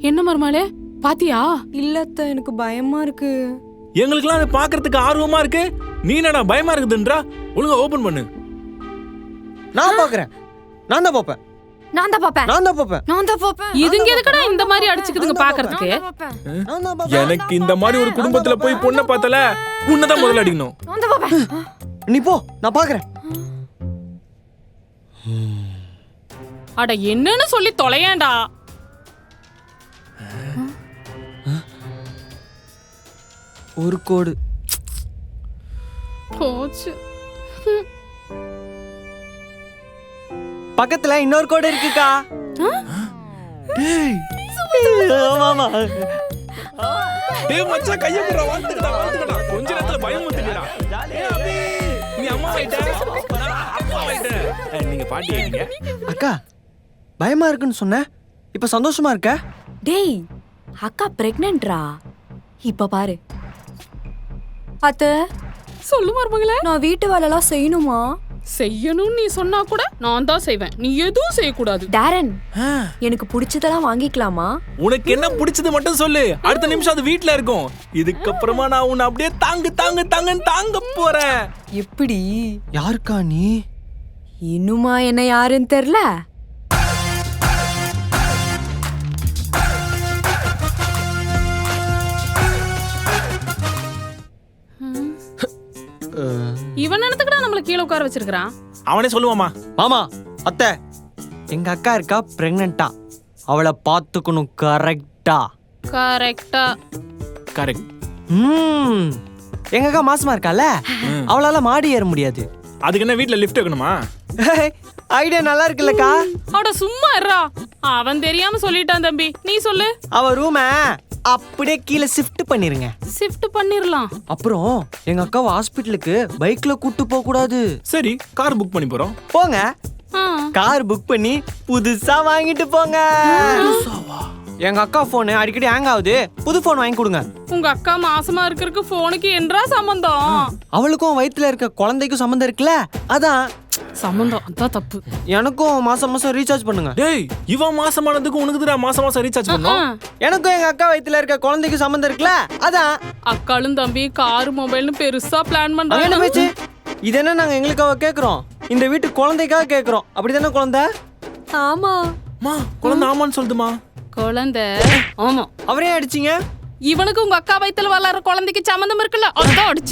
என்ன மருமகளே பாத்தியா? இல்லத்த, எனக்கு பயமா இருக்கு. எங்களுக்குலாம் அதை பாக்குறதுக்கு ஆர்வமா இருக்கு. நீ என்னடா பயமா இருக்குதுன்றா? ஒழுங்கா ஓபன் பண்ணு. நான் பாக்குறேன். நான் தான் பாப்பேன். நான் தான் பாப்பேன். நான் தான் பாப்பேன். நான் தான் பாப்பேன். இதுங்க எதுக்குடா இந்த மாதிரி அடிச்சுக்குதுங்க பாக்குறதுக்கு? நான் தான் பாப்பேன். எனக்கு இந்த மாதிரி ஒரு குடும்பத்துல போய் பொண்ணை பார்த்தல உன்னதான் முதல்ல அடிக்கணும். நான் தான் பாப்பேன். நீ போ, நான் பாக்குறேன். அட என்னன்னு சொல்லி தொலையேண்டா. ஒரு கோடு போச்சு. பக்கத்துல இன்னொரு கோடு இருக்குக்கா. டேய் ஆமாமா. டேய் மச்சான் கைய குடுறா. வாழ்த்துக்கடா. கொஞ்ச நேரத்துல பயம் வந்துடுடா. நீ அம்மா ஆயிட்ட. அப்பா ஆயிட்ட. நீங்க பாட்டி ஆயிட்டீங்க. அக்கா பயமா இருக்குன்னு சொன்ன, இப்ப சந்தோஷமா இருக்க? டேய், அக்கா பிரெக்னன்ட்ரா. இப்ப பாரு. அத்த, சொல்லு மருமகளே. நான் வீட்டு வேலைலாம் செய்யணுமா? செய்யணும்னு நீ சொன்னா கூட நான் தான் செய்வேன். நீ எதுவும் செய்யக்கூடாது. டாரன், எனக்கு பிடிச்சதெல்லாம் வாங்கிக்கலாமா? உனக்கு என்ன பிடிச்சது மட்டும் சொல்லு. அடுத்த நிமிஷம் அது வீட்ல இருக்கும். இதுக்கப்புறமா நான் உன்னை அப்படியே தாங்க போறேன். எப்படி? யாருக்கா நீ? இன்னுமா என்ன யாருன்னு தெரியல? இவன் என்னத்துக்குடா நம்மள கீழே உட்கார வச்சிருக்கான்? அவனே சொல்லுவாமா. மாமா, அத்தை, எங்க அக்கா இருக்கா பிரெக்னன்ட்டா. அவளை பாத்துக்கணும் கரெக்டா. கரெக்டா. கரெக்ட். எங்க அக்கா மாசமா இருக்கால, அவளால மாடி ஏற முடியாது. அதுக்கு என்ன வீட்ல லிஃப்ட் வைக்கணுமா? ஐடியா நல்லா இருக்குல்லக்கா. அட சும்மா இருடா. அவன் தெரியாம சொல்லிட்டான் தம்பி. நீ சொல்லு. அவ ரூம அப்படியே கீழே ஷிஃப்ட் பண்ணிருங்க. ஷிஃப்ட் பண்ணிரலாம். அப்புறம் எங்க அக்காவை ஹாஸ்பிட்டலுக்கு பைக்ல கூட்டு போக கூடாது. சரி, கார் புக் பண்ணி போறோம். போங்க, கார் புக் பண்ணி புதுசா வாங்கிட்டு போங்க. எங்க அக்கா போன் அடிக்கடி ஹேங் ஆகுது, புது போன் வாங்கி கொடுங்க. உங்க அக்கா மாசமா இருக்கிறதுக்கு போனுக்கு என்றா சம்பந்தம்? அவளுக்கும் வயித்துல இருக்க குழந்தைக்கும் சம்பந்தம் இருக்குல்ல, அதான் சம்பந்தம். அதான் தப்பு. எனக்கும் மாசம் மாசம் ரீசார்ஜ் பண்ணுங்க. டேய், இவன் மாசமானதுக்கு உனக்குதுடா மாசம் ரீசார்ஜ் பண்ணனும். எனக்கும் எங்க அக்கா வயித்துல இருக்க குழந்தைக்கும் சம்பந்தம் இருக்குல்ல, அதான். அக்காளும் தம்பி கார் மொபைல்னு பெருசா பிளான் பண்றாங்க. பேச்சு இது என்ன? நாங்க எங்களுக்காக கேக்குறோம், இந்த வீட்டு குழந்தைக்காக கேக்குறோம். அப்படிதானே குழந்தை? ஆமா. மா, குழந்தை ஆமான்னு சொல்லுதுமா. குழந்தை ஆமா. அவரே அடிச்சீங்க? இவனுக்கு உங்க அக்கா வயித்துல வளர்ற குழந்தைக்கு சம்பந்தம் இருக்குல்ல, அதான் அடிச்சு.